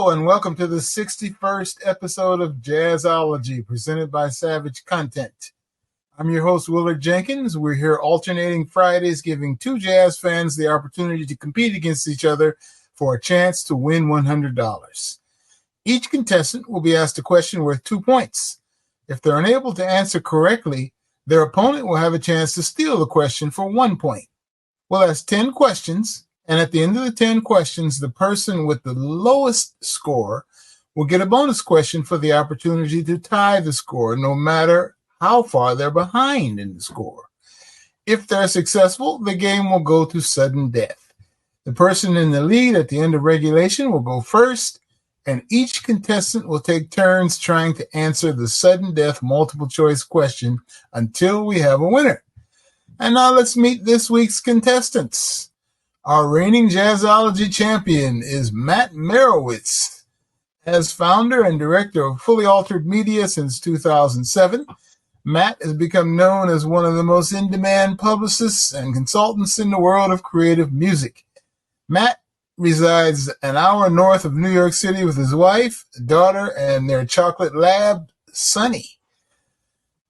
Hello, and welcome to the 61st episode of Jazzology, presented by Savage Content. I'm your host, Willard Jenkins. We're here alternating Fridays, giving two jazz fans the opportunity to compete against each other for a chance to win $100. Each contestant will be asked a question worth 2 points. If they're unable to answer correctly, their opponent will have a chance to steal the question for 1 point. We'll ask 10 questions, and at the end of the 10 questions, the person with the lowest score will get a bonus question for the opportunity to tie the score, no matter how far they're behind in the score. If they're successful, the game will go to sudden death. The person in the lead at the end of regulation will go first, and each contestant will take turns trying to answer the sudden death multiple choice question until we have a winner. And now let's meet this week's contestants. Our reigning Jazzology champion is Matt Merewitz. As founder and director of Fully Altered Media since 2007, Matt has become known as one of the most in-demand publicists and consultants in the world of creative music. Matt resides an hour north of New York City with his wife, daughter, and their chocolate lab, Sunny.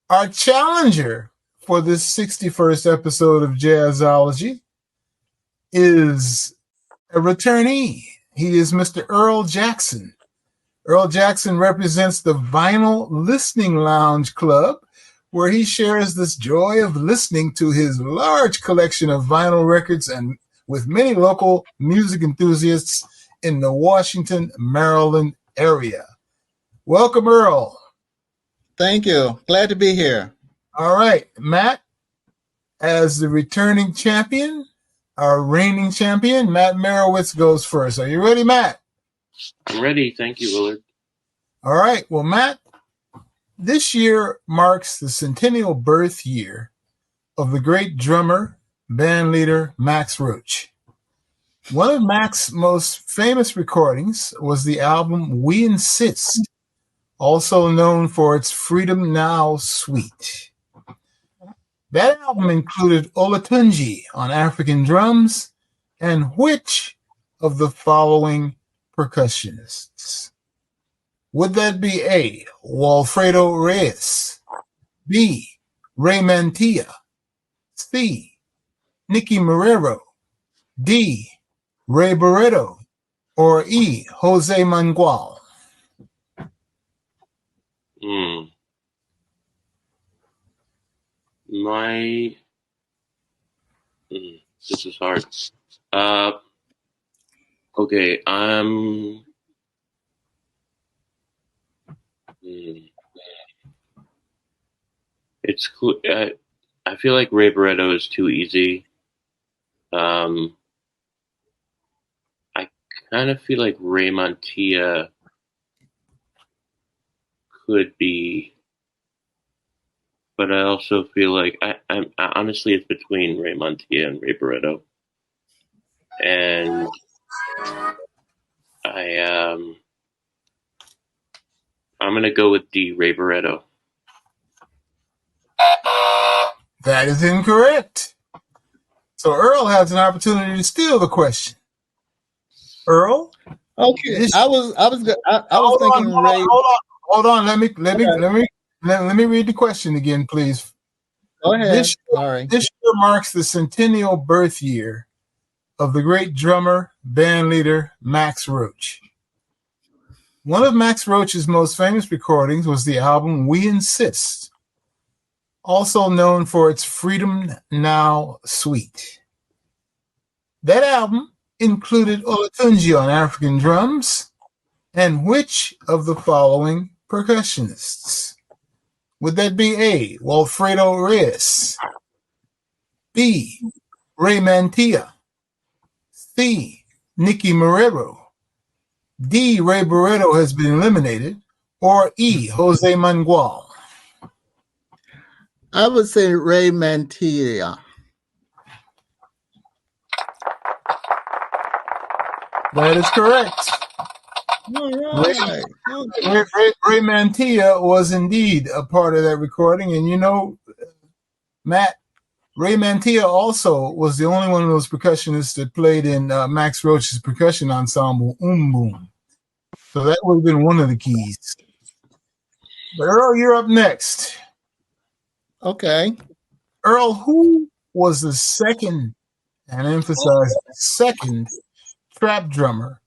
Our challenger for this 61st episode of Jazzology is a returnee. He is Mr. Earl Jackson. Earl Jackson represents the Vinyl Listening Lounge Club, where he shares this joy of listening to his large collection of vinyl records and with many local music enthusiasts in the Washington, Maryland area. Welcome, Earl. Thank you. Glad to be here. All right, Matt, as the returning champion, our reigning champion, Matt Merewitz goes first. Are you ready, Matt? I'm ready. Thank you, Willard. All right. Well, Matt, this year marks the centennial birth year of the great drummer, band leader, Max Roach. One of Max's most famous recordings was the album We Insist, also known for its Freedom Now suite. That album included Olatunji on African drums and which of the following percussionists? Would that be A, Walfredo Reyes, B, Ray Mantilla, C, Nicky Marrero, D, Ray Barreto, or E, Jose Mangual? This is hard. Okay, it's cool. I feel like Ray Barreto is too easy. I kind of feel like Ray Mantilla could be, but I also feel like I honestly it's between Ray Mantilla and Ray Barreto, and I'm gonna go with D, Ray Barreto. That is incorrect. So Earl has an opportunity to steal the question. Earl? Okay. I was thinking Ray. Hold on. Let me read the question again, please. Go ahead. This year marks the centennial birth year of the great drummer, band leader, Max Roach. One of Max Roach's most famous recordings was the album We Insist, also known for its Freedom Now suite. That album included Olatunji on African drums and which of the following percussionists? Would that be A, Walfredo Reyes, B, Ray Mantilla, C, Nicky Marrero, D, Ray Barreto has been eliminated, or E, Jose Mangual? I would say Ray Mantilla. That is correct. All right. Ray Mantilla was indeed a part of that recording. And you know, Matt, Ray Mantilla also was the only one of those percussionists that played in Max Roach's percussion ensemble, Boom. So that would have been one of the keys. But Earl, you're up next. Okay. Earl, who was the second, and I emphasize second, trap drummer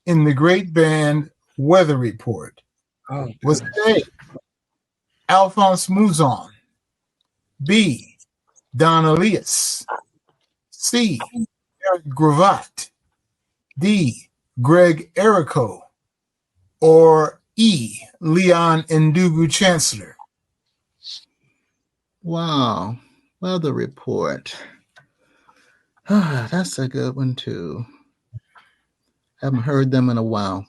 in the great band Weather Report? Was it A, Alphonse Mouzon, B, Don Elias, C, Eric Gravatt, D, Greg Errico, or E, Leon Ndugu Chancellor? Wow. Weather Report. That's a good one too. Haven't heard them in a while.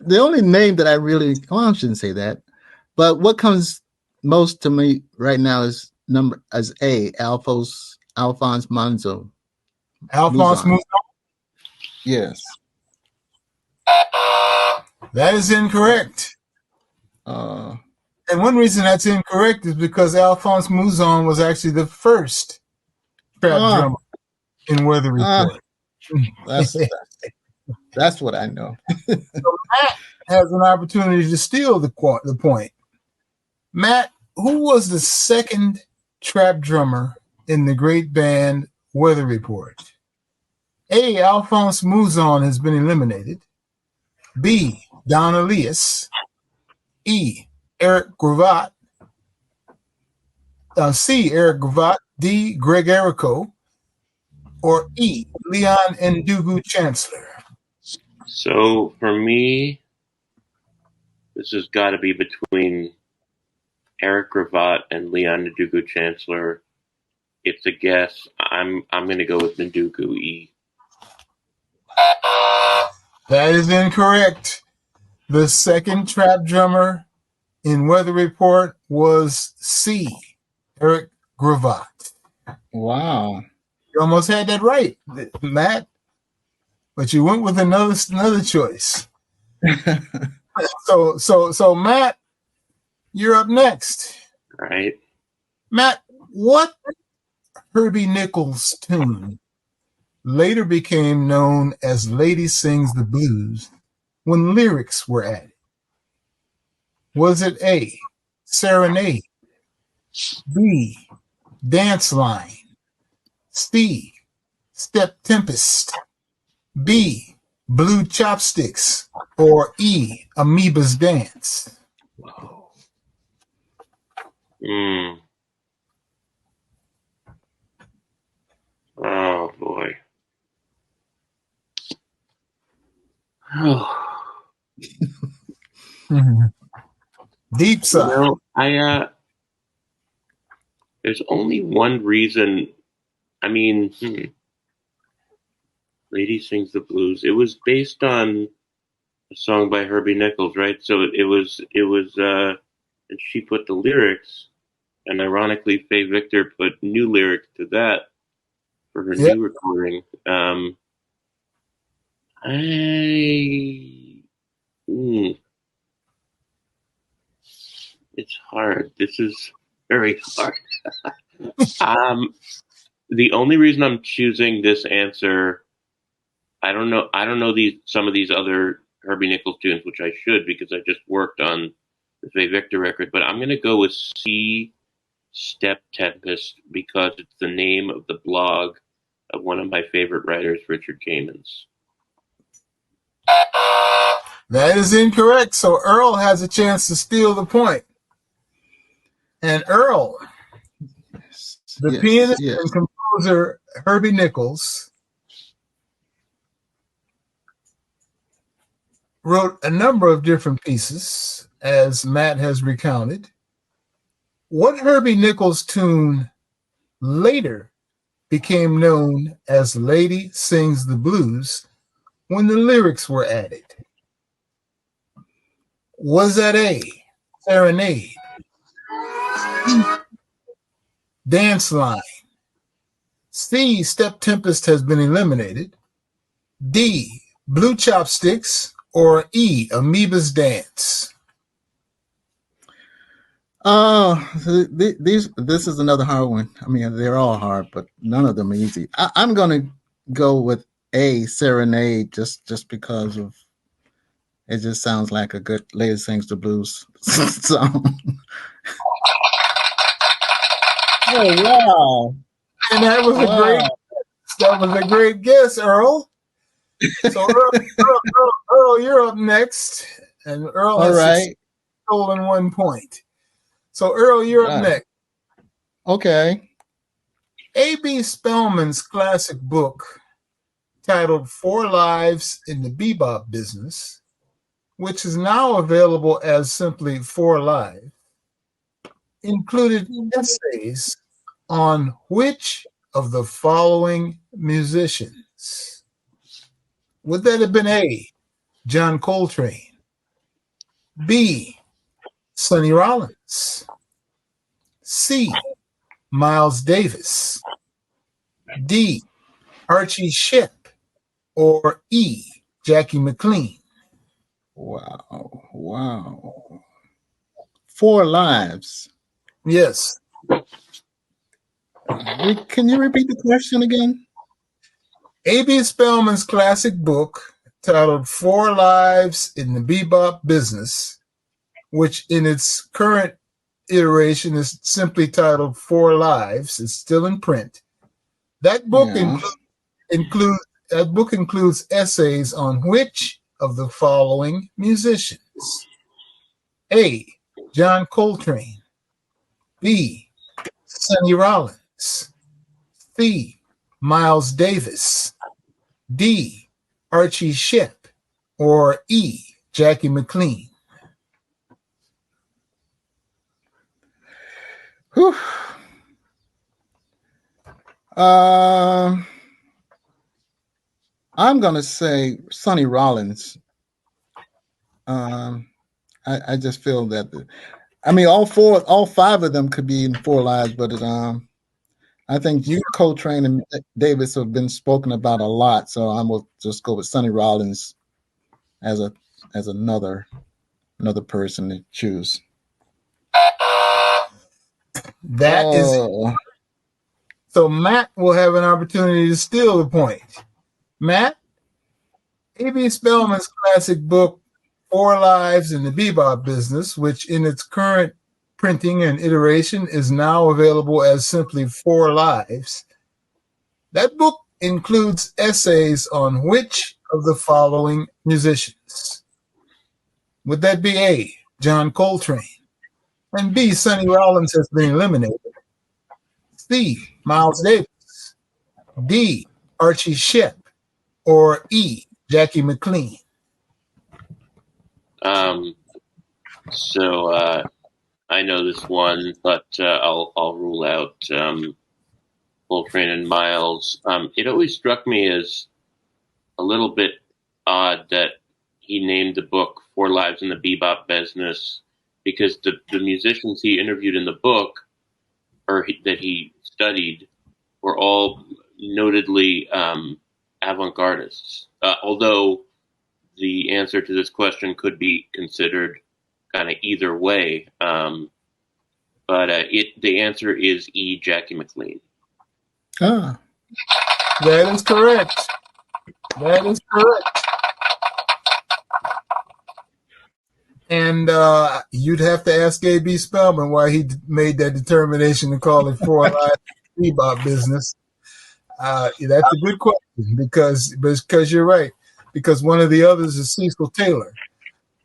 The only name that I really, well, I shouldn't say that, but what comes most to me right now is A, Alphonse Monzo. Alphonse Mouzon? Yes. That is incorrect. And one reason that's incorrect is because Alphonse Mouzon was actually the first trap drummer in Weather Report. That's what I know. So Matt has an opportunity to steal the point. Matt, who was the second trap drummer in the great band Weather Report? A, Alphonse Mouzon has been eliminated. B, Don Elias. E, Eric Gravatt. C, Eric Gravatt. D, Greg Errico. Or E, Leon Ndugu Chancellor? So for me, this has got to be between Eric Gravatt and Leon Ndugu Chancellor. It's a guess. I'm going to go with Ndugu E. That is incorrect. The second trap drummer in Weather Report was C, Eric Gravatt. Wow. You almost had that right, Matt, but you went with another choice. So Matt, you're up next. All right. Matt, what Herbie Nichols tune later became known as Lady Sings the Blues when lyrics were added? Was it A, Serenade, B, Dance Line, C, Step Tempest, B, Blue Chopsticks, or E, Amoeba's Dance? Oh boy. Oh. Deep sigh. There's only one reason. I mean, Lady Sings the Blues. It was based on a song by Herbie Nichols, right? So it was, and she put the lyrics, and ironically, Faye Victor put new lyrics to that for her new recording. It's hard. This is very hard. The only reason I'm choosing this answer, I don't know some of these other Herbie Nichols tunes, which I should because I just worked on the Faye Victor record, but I'm going to go with C, Step Tempest, because it's the name of the blog of one of my favorite writers, Richard Kamens. That is incorrect. So Earl has a chance to steal the point. And Earl, the pianist and composer Herbie Nichols wrote a number of different pieces, as Matt has recounted. What Herbie Nichols tune later became known as Lady Sings the Blues when the lyrics were added? Was that A, Serenade, Dance Line, C, Step Tempest has been eliminated, D, Blue Chopsticks, or E, Amoeba's Dance? This is another hard one. I mean, they're all hard, but none of them are easy. I'm going to go with A, Serenade, just because of it just sounds like a good Lady Sings the Blues song. Oh wow! And that was a great guess, Earl. So Earl, you're up next, and Earl has stolen 1 point. So Earl, you're up next. Okay. A.B. Spellman's classic book titled 4 Lives in the Bebop Business, which is now available as simply 4 Lives, included essays on which of the following musicians? Would that have been A, John Coltrane, B, Sonny Rollins, C, Miles Davis, D, Archie Shepp, or E, Jackie McLean? Wow. 4 Lives. Yes. Can you repeat the question again? A.B. Spellman's classic book titled 4 Lives in the Bebop Business, which in its current iteration is simply titled 4 Lives. It's still in print. That book includes essays on which of the following musicians? A, John Coltrane, B, Sonny Rollins, C, Miles Davis, D, Archie Shepp, or E, Jackie McLean? Whew. I'm gonna say Sonny Rollins. I just feel that all 5 of them could be in 4 Lives, but I think Coltrane and Davis have been spoken about a lot, so I'm gonna just go with Sonny Rollins as another person to choose. That is so. Matt will have an opportunity to steal the point. Matt, A.B. Spellman's classic book 4 Lives in the Bebop Business, which in its current printing and iteration is now available as simply 4 Lives. That book includes essays on which of the following musicians? Would that be A, John Coltrane, and B, Sonny Rollins has been eliminated, C, Miles Davis, D, Archie Shepp, or E, Jackie McLean? So I know this one, but I'll rule out Coltrane and Miles. It always struck me as a little bit odd that he named the book 4 Lives in the Bebop Business, because the musicians he interviewed in the book that he studied were all notedly avant-gardists. Although the answer to this question could be considered kind of either way, but the answer is E, Jackie McLean. Ah, that is correct. That is correct. And you'd have to ask A.B. Spellman why he made that determination to call it 4 Lives Bebop Business. That's a good question because you're right. Because one of the others is Cecil Taylor,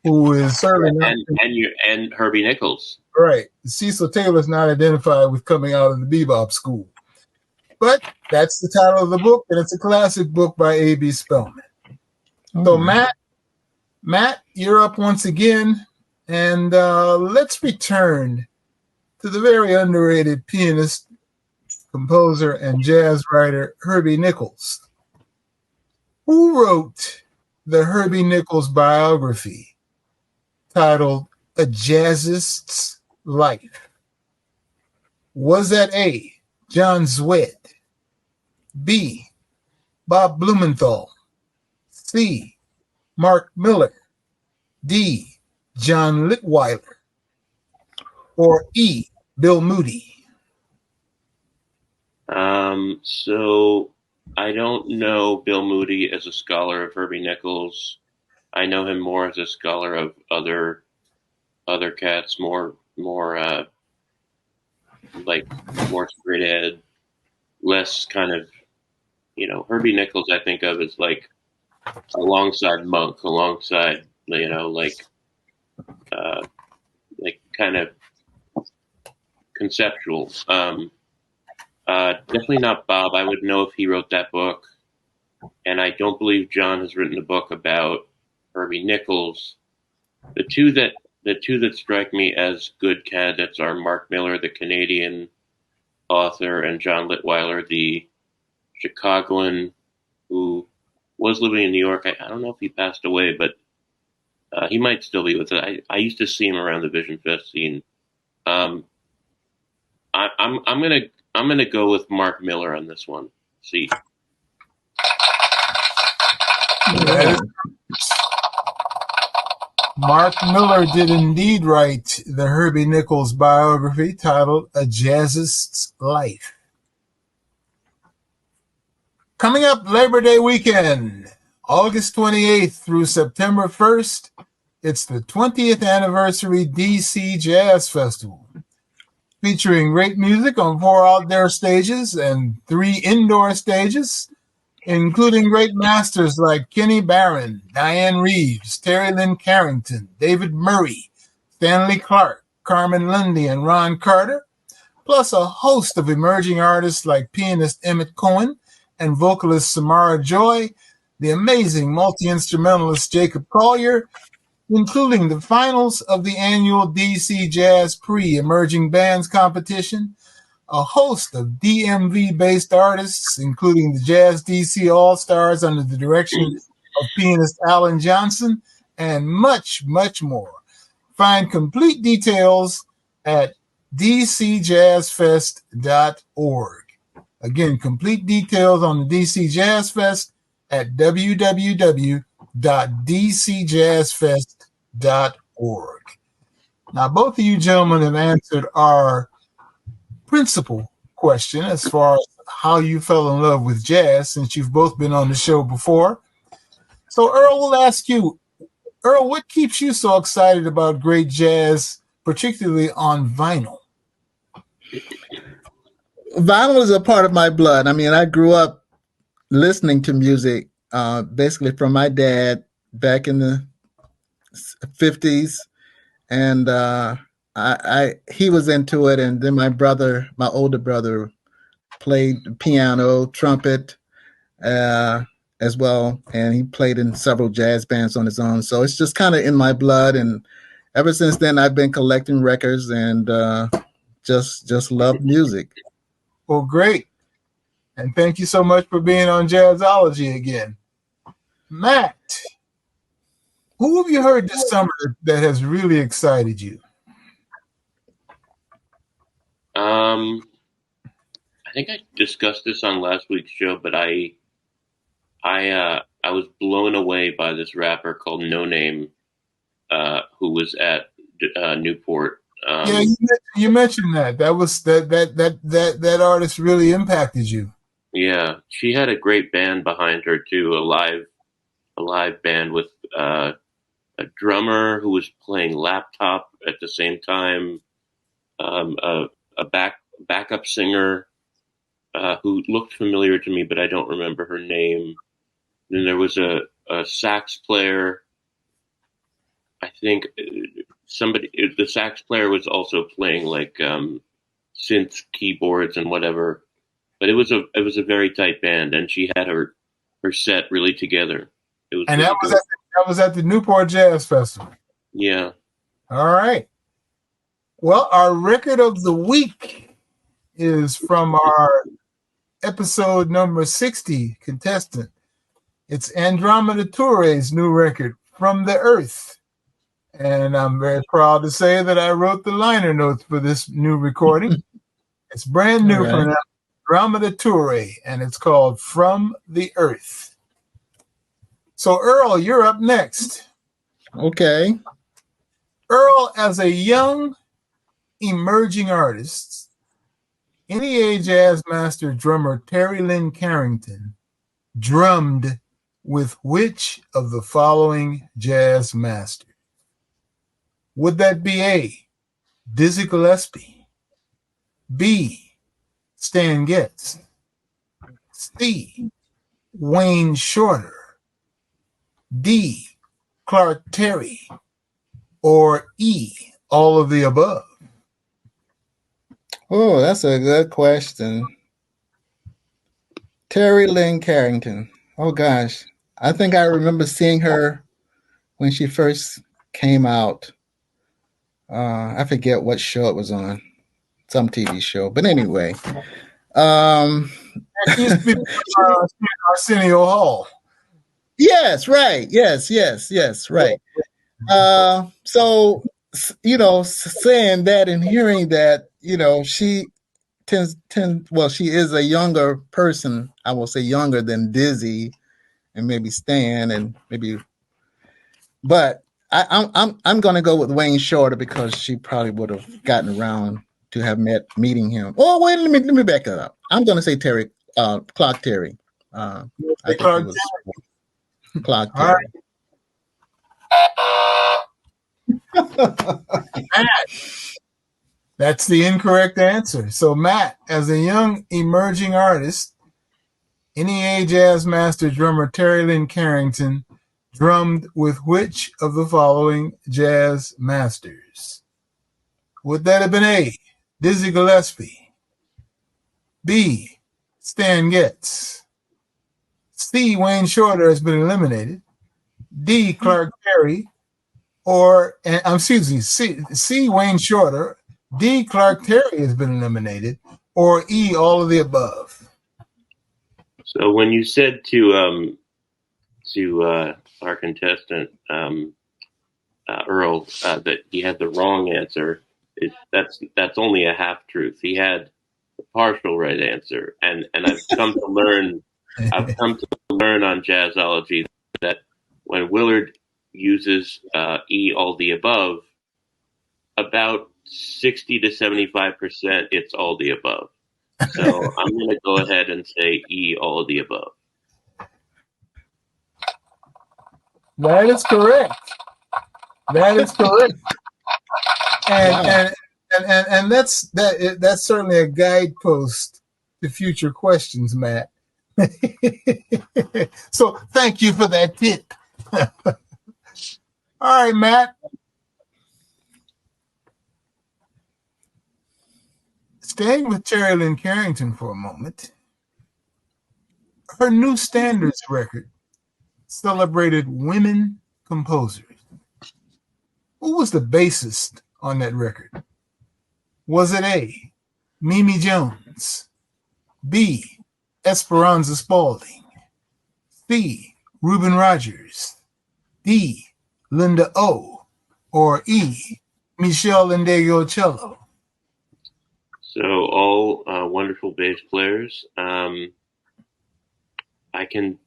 who is certainly and Herbie Nichols. Right. Cecil Taylor is not identified with coming out of the bebop school. But that's the title of the book, and it's a classic book by A.B. Spellman. So Matt, you're up once again, and let's return to the very underrated pianist, composer, and jazz writer Herbie Nichols. Who wrote the Herbie Nichols biography titled A Jazzist's Life? Was that A, John Zwed, B, Bob Blumenthal, C, Mark Miller, D, John Litweiler, or E, Bill Moody? So I don't know Bill Moody as a scholar of Herbie Nichols. I know him more as a scholar of other cats, more like more straight ahead, less kind of, Herbie Nichols I think of as like alongside Monk, alongside, like kind of conceptual. Definitely not Bob. I would know if he wrote that book. And I don't believe John has written a book about Herbie Nichols. The two that strike me as good candidates are Mark Miller, the Canadian author, and John Litweiler, the Chicagoan, who was living in New York. I don't know if he passed away, but he might still be with it. I used to see him around the Vision Fest scene. I'm gonna go with Mark Miller on this one. See. Yeah. Mark Miller did indeed write the Herbie Nichols biography titled A Jazzist's Life. Coming up Labor Day weekend, August 28th through September 1st, it's the 20th anniversary DC Jazz Festival, featuring great music on 4 outdoor stages and 3 indoor stages, including great masters like Kenny Barron, Diane Reeves, Terry Lynn Carrington, David Murray, Stanley Clark, Carmen Lundy, and Ron Carter, plus a host of emerging artists like pianist Emmett Cohen and vocalist Samara Joy, the amazing multi-instrumentalist Jacob Collier, including the finals of the annual DC Jazz Pre-Emerging Bands competition, a host of DMV-based artists, including the Jazz DC All-Stars under the direction of pianist Alan Johnson, and much, much more. Find complete details at dcjazzfest.org. Again, complete details on the DC Jazz Fest at www.dcjazzfest.org. Now, both of you gentlemen have answered our principal question as far as how you fell in love with jazz, since you've both been on the show before. So Earl, we'll ask you, Earl, what keeps you so excited about great jazz, particularly on vinyl? Vinyl is a part of my blood. I mean, I grew up listening to music basically from my dad back in the 50s, and he was into it, and then my older brother, played piano, trumpet, as well, and he played in several jazz bands on his own. So it's just kind of in my blood, and ever since then, I've been collecting records and just love music. Well, great, and thank you so much for being on Jazzology again, Matt. Who have you heard this summer that has really excited you? I think I discussed this on last week's show, but I was blown away by this rapper called No Name, who was at Newport. Yeah, you mentioned that. That artist really impacted you. Yeah, she had a great band behind her too, a live band with a drummer who was playing laptop at the same time, a backup singer who looked familiar to me, but I don't remember her name. Then there was a sax player. I think the sax player was also playing like synth keyboards and whatever. But it was a very tight band, and she had her set really together. It was, and really that was at the Newport Jazz Festival. Yeah. All right. Well, our record of the week is from our episode number 60, Contestant. It's Andromeda Touré's new record, From the Earth. And I'm very proud to say that I wrote the liner notes for this new recording. It's brand new from Andromeda Touré, and it's called From the Earth. So, Earl, you're up next. Okay. Earl, as a young, emerging artist, NEA Jazz Master drummer Terry Lynn Carrington drummed with which of the following jazz masters? Would that be A, Dizzy Gillespie, B, Stan Getz, C, Wayne Shorter, D, Clark Terry, or E, all of the above? Oh, that's a good question. Terry Lynn Carrington. Oh gosh, I think I remember seeing her when she first came out. I forget what show it was on, some TV show. But anyway, That used to be Arsenio Hall. yes, right. Yes, right. So, saying that and hearing that, she she is a younger person. I will say younger than Dizzy and maybe Stan and maybe, but I'm going to go with Wayne Shorter because she probably would have gotten around to meeting him. Oh, wait, let me back that up. I'm going to say Clark Terry. I think Clark it was Clark All Terry. Matt, that's the incorrect answer. So Matt, as a young emerging artist, NEA Jazz Master drummer Terry Lynn Carrington drummed with which of the following jazz masters? Would that have been A, Dizzy Gillespie, B, Stan Getz, C, Wayne Shorter has been eliminated, D, Clark Terry, or C, Wayne Shorter, D, Clark Terry has been eliminated, or E, all of the above? So when you said to our contestant Earl that he had the wrong answer, that's only a half truth. He had the partial right answer, and I've come to learn on Jazzology that when Willard uses E, all the above, about 60 to 75% it's all the above. So I'm going to go ahead and say E, all of the above. That is correct. And that's certainly a guidepost to future questions, Matt. So thank you for that tip. All right, Matt. Staying with Terry Lynn Carrington for a moment, her new standards record celebrated women composers. Who was the bassist on that record? Was it A, Mimi Jones, B, Esperanza Spalding, C, Reuben Rogers, D, Linda O, or E, Michelle Ndegeocello? So all wonderful bass players. I can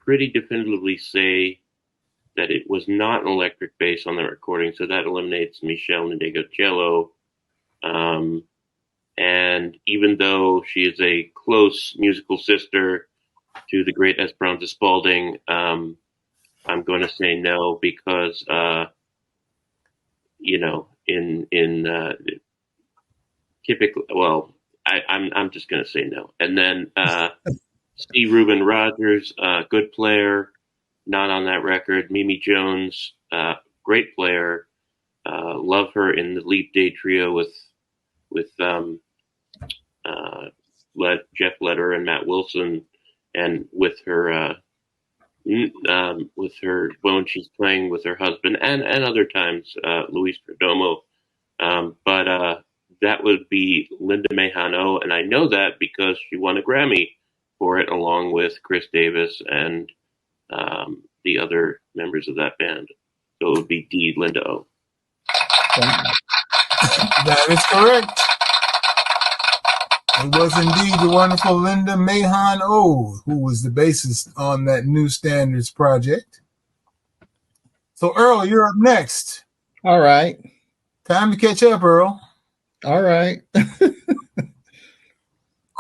pretty definitively say that it was not an electric bass on the recording, so that eliminates Michelle Ndegeocello. And even though she is a close musical sister to the great Esperanza Spalding, I'm going to say no because, typically, well, I'm just going to say no. And then C, Reuben Rogers, good player, not on that record. Mimi Jones, great player. Love her in the Leap Day trio with Jeff Lederer and Matt Wilson, and with her when she's playing with her husband and other times Luis Perdomo. But that would be Linda Mahano, and I know that because she won a Grammy for it along with Chris Davis and the other members of that band. So it would be D, Linda O. That is correct. It was indeed the wonderful Linda Mahon O who was the bassist on that New Standards project. So, Earl, you're up next. All right. Time to catch up, Earl. All right.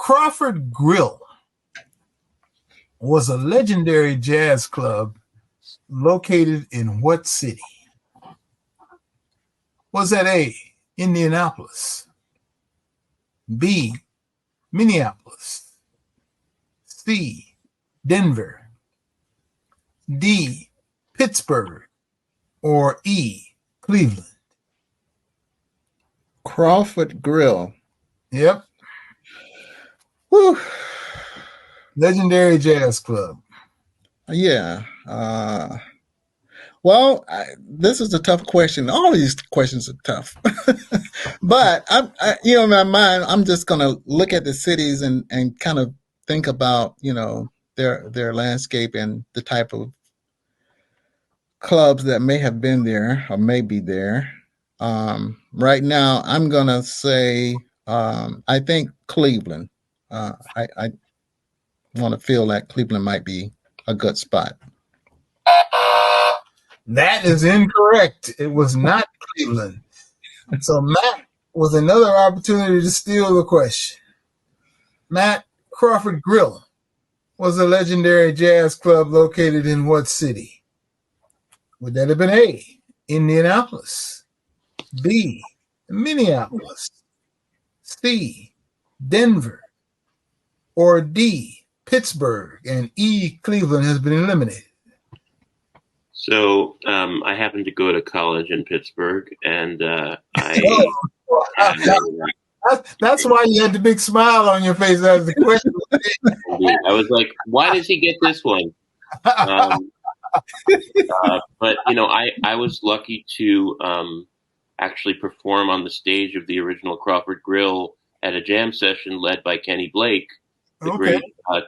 Crawford Grill was a legendary jazz club located in what city? Was that A, Indianapolis, B, Minneapolis, C, Denver, D, Pittsburgh, or E, Cleveland? Crawford Grill. Yep. Whew. Legendary jazz club. Yeah. Well, this is a tough question. All these questions are tough. But, in my mind, I'm just going to look at the cities and kind of think about, their landscape and the type of clubs that may have been there or may be there. Right now, I'm going to say, I think Cleveland. I want to feel that Cleveland might be a good spot. That is incorrect. It was not Cleveland. So Matt, with another opportunity to steal the question. Matt, Crawford Grill was a legendary jazz club located in what city? Would that have been A, Indianapolis, B, Minneapolis, C, Denver, or D, Pittsburgh, and E, Cleveland has been eliminated? So I happened to go to college in Pittsburgh, and that's why you had the big smile on your face as the question. I was like, why does he get this one? But, I was lucky to actually perform on the stage of the original Crawford Grill at a jam session led by Kenny Blake, the great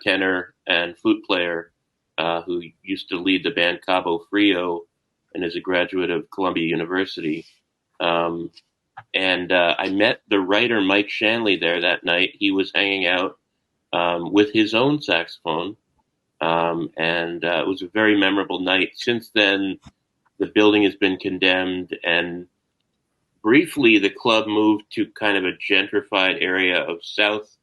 tenor and flute player who used to lead the band Cabo Frio and is a graduate of Columbia University. And I met the writer Mike Shanley there that night. He was hanging out with his own saxophone. And it was a very memorable night. Since then, the building has been condemned, and briefly the club moved to kind of a gentrified area of south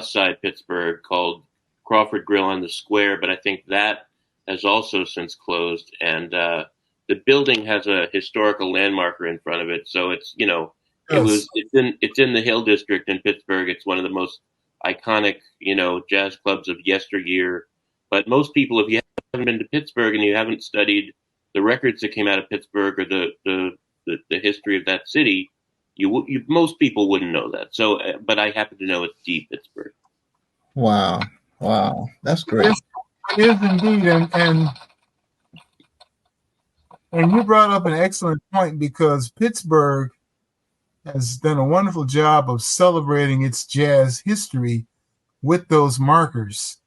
side Pittsburgh called Crawford Grill on the Square, but I think that has also since closed. And the building has a historical landmarker in front of it, so it's it's in the Hill District in Pittsburgh. It's one of the most iconic jazz clubs of yesteryear. But most people, if you haven't been to Pittsburgh and you haven't studied the records that came out of Pittsburgh or the history of that city, most people wouldn't know that. So, but I happen to know it's D, Pittsburgh. Wow, that's great. It is indeed, and you brought up an excellent point, because Pittsburgh has done a wonderful job of celebrating its jazz history with those markers.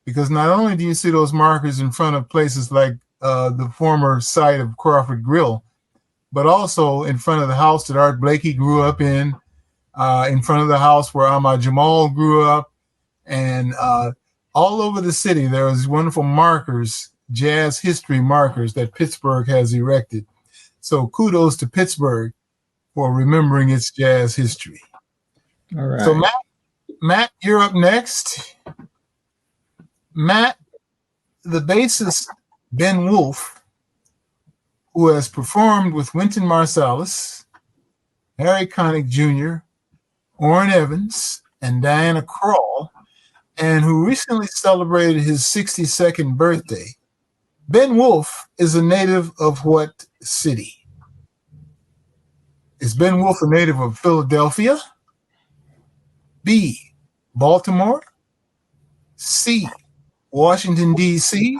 Because not only do you see those markers in front of places like the former site of Crawford Grill, but also in front of the house that Art Blakey grew up in front of the house where Ahmad Jamal grew up, and all over the city there is wonderful markers, jazz history markers that Pittsburgh has erected. So kudos to Pittsburgh for remembering its jazz history. All right. So Matt, you're up next. Matt, the bassist Ben Wolf, who has performed with Wynton Marsalis, Harry Connick Jr., Orrin Evans, and Diana Krall, and who recently celebrated his 62nd birthday. Ben Wolf is a native of what city? Is Ben Wolf a native of Philadelphia? B, Baltimore? C, Washington, D.C.,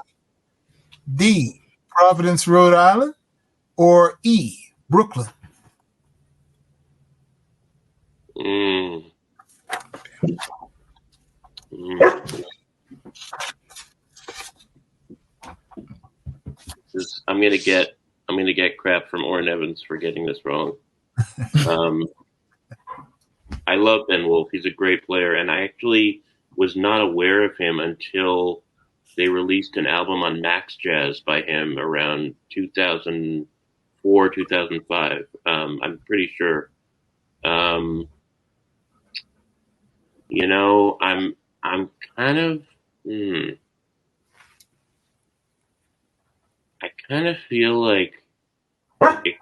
D, Providence, Rhode Island, or E, Brooklyn? I'm gonna get crap from Orrin Evans for getting this wrong. I love Ben Wolf. He's a great player, and I actually was not aware of him until they released an album on Max Jazz by him around 2004, 2005. I'm pretty sure. You know, I'm kind of. I kind of feel like, it,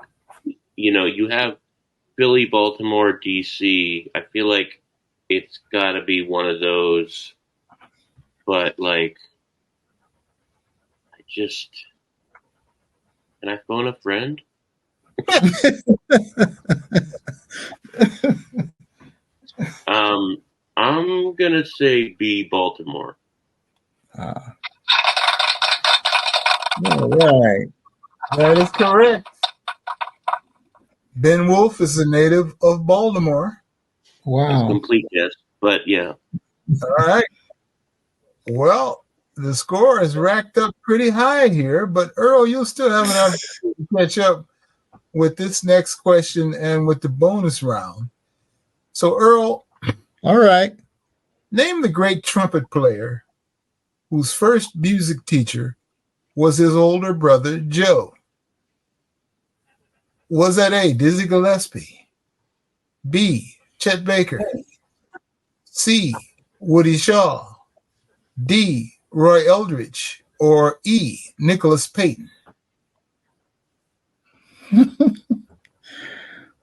you have Philly, Baltimore, DC. I feel like it's got to be one of those. But like, I just can I phone a friend? I'm gonna say B, Baltimore. All right. That is correct. Ben Wolf is a native of Baltimore. That's Wow. complete guess, but yeah. All right. Well, the score is racked up pretty high here, but Earl, you'll still have an opportunity to catch up with this next question and with the bonus round. So, Earl, All right. name the great trumpet player whose first music teacher was his older brother, Joe. Was that A, Dizzy Gillespie, B, Chet Baker, C, Woody Shaw, D, Roy Eldridge, or E, Nicholas Payton?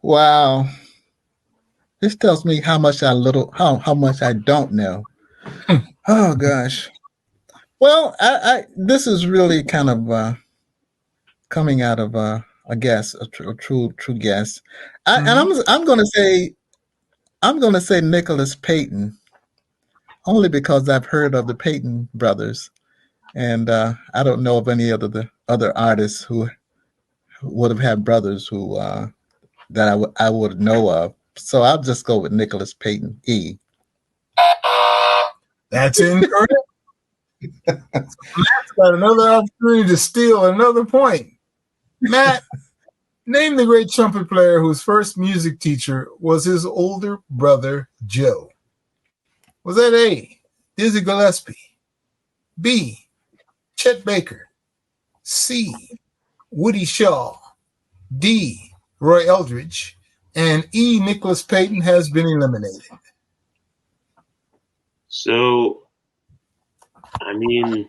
Wow. This tells me how much how much I don't know. Oh gosh. Well, I this is really kind of coming out of a guess, a true guess. And I'm going to say Nicholas Payton, only because I've heard of the Payton brothers, and I don't know of any the other artists who would have had brothers who that I would know of. So I'll just go with Nicholas Payton, E. That's incorrect. Matt's got another opportunity to steal another point. Matt, name the great trumpet player whose first music teacher was his older brother, Joe. Was that A, Dizzy Gillespie, B, Chet Baker, C, Woody Shaw, D, Roy Eldridge, and E, Nicholas Payton has been eliminated? So, I mean,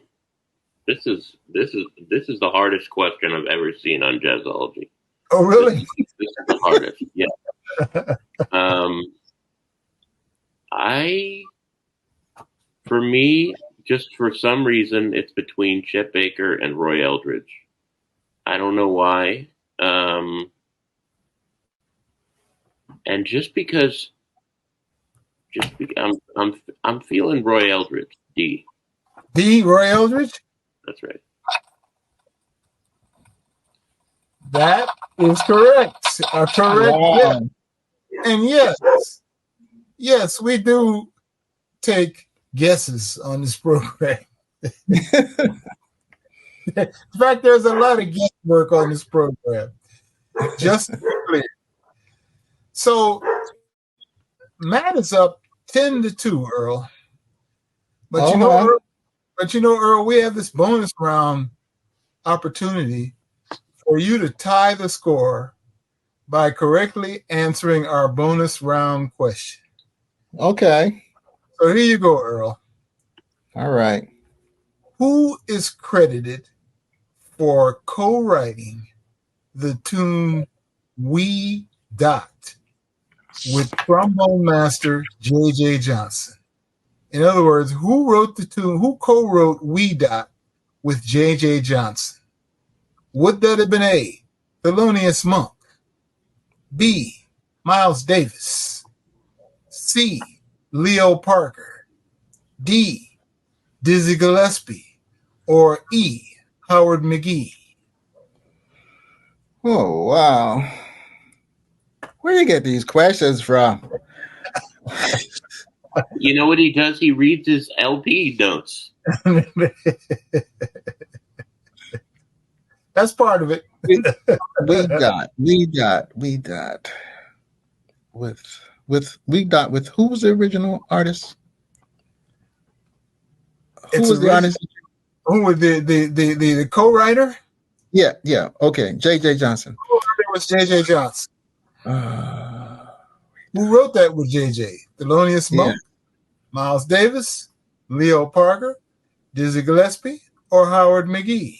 this is the hardest question I've ever seen on Jazzology. Oh, really? This is the hardest. Yeah. For me, just for some reason, it's between Chet Baker and Roy Eldridge. I don't know why. And just because I'm feeling Roy Eldridge. D. D, Roy Eldridge? That's right. That is correct. A correct guess. And yes, we do take guesses on this program. In fact, there's a lot of guesswork on this program. Just to be clear. So Matt is up 10-2, Earl. But Earl, we have this bonus round opportunity for you to tie the score by correctly answering our bonus round question. Okay. So here you go, Earl. All right. Who is credited for co-writing the tune "We Dot" with trombone master J.J. Johnson? In other words, who wrote the tune? Who co-wrote "We Dot" with J.J. Johnson? Would that have been A, Thelonious Monk, B, Miles Davis, C, Leo Parker, D, Dizzy Gillespie, or E, Howard McGee? Oh, wow. Where do you get these questions from? You know what he does? He reads his LP notes. That's part of it. We dot with who was the original artist? Who was the artist? Who was the co-writer? Yeah. Okay, J.J. Johnson. Co-writer was J.J. Johnson. Who wrote that with J.J.? Thelonious Monk? Miles Davis, Leo Parker, Dizzy Gillespie, or Howard McGee?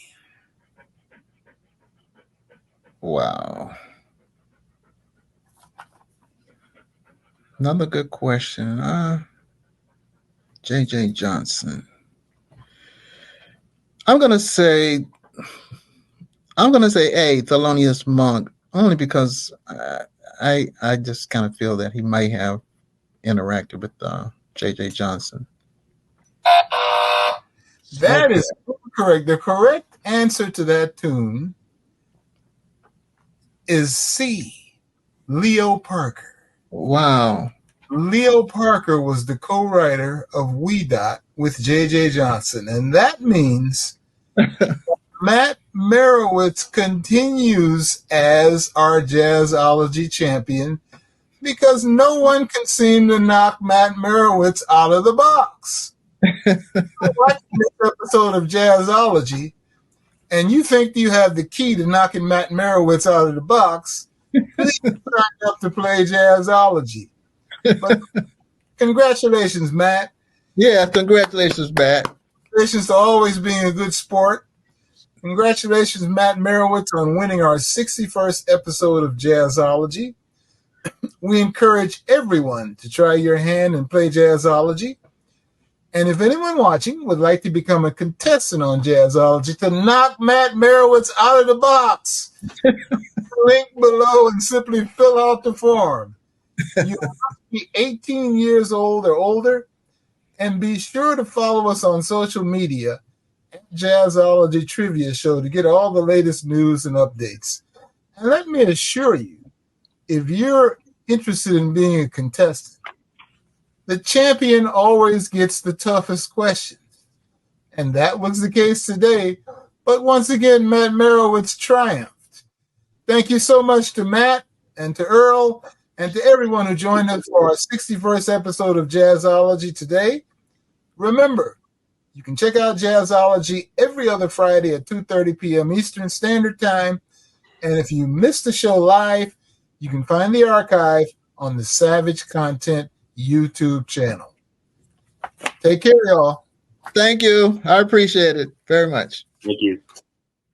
Wow. Another good question. J.J. Johnson. I'm gonna say A, Thelonious Monk, only because I just kind of feel that he might have interacted with J.J. Johnson. That is correct. The correct answer to that tune is C, Leo Parker. Wow. Leo Parker was the co-writer of We Dot with J.J. Johnson, and that means Matt Merewitz continues as our Jazzology champion because no one can seem to knock Matt Merewitz out of the box. Watching this episode of Jazzology, and you think you have the key to knocking Matt Merewitz out of the box, please sign up to play Jazzology. But congratulations, Matt. Yeah, congratulations, Matt. Congratulations to always being a good sport. Congratulations, Matt Merewitz, on winning our 61st episode of Jazzology. We encourage everyone to try your hand and play Jazzology. And if anyone watching would like to become a contestant on Jazzology to knock Matt Merewitz out of the box, link below and simply fill out the form. You must be 18 years old or older, and be sure to follow us on social media at Jazzology Trivia Show to get all the latest news and updates. And let me assure you, if you're interested in being a contestant, the champion always gets the toughest questions. And that was the case today. But once again, Matt Merewitz triumphed. Thank you so much to Matt and to Earl and to everyone who joined us for our 61st episode of Jazzology today. Remember, you can check out Jazzology every other Friday at 2:30 p.m. Eastern Standard Time. And if you missed the show live, you can find the archive on the Savage Content YouTube channel. Take care, y'all. Thank you. I appreciate it very much. Thank you.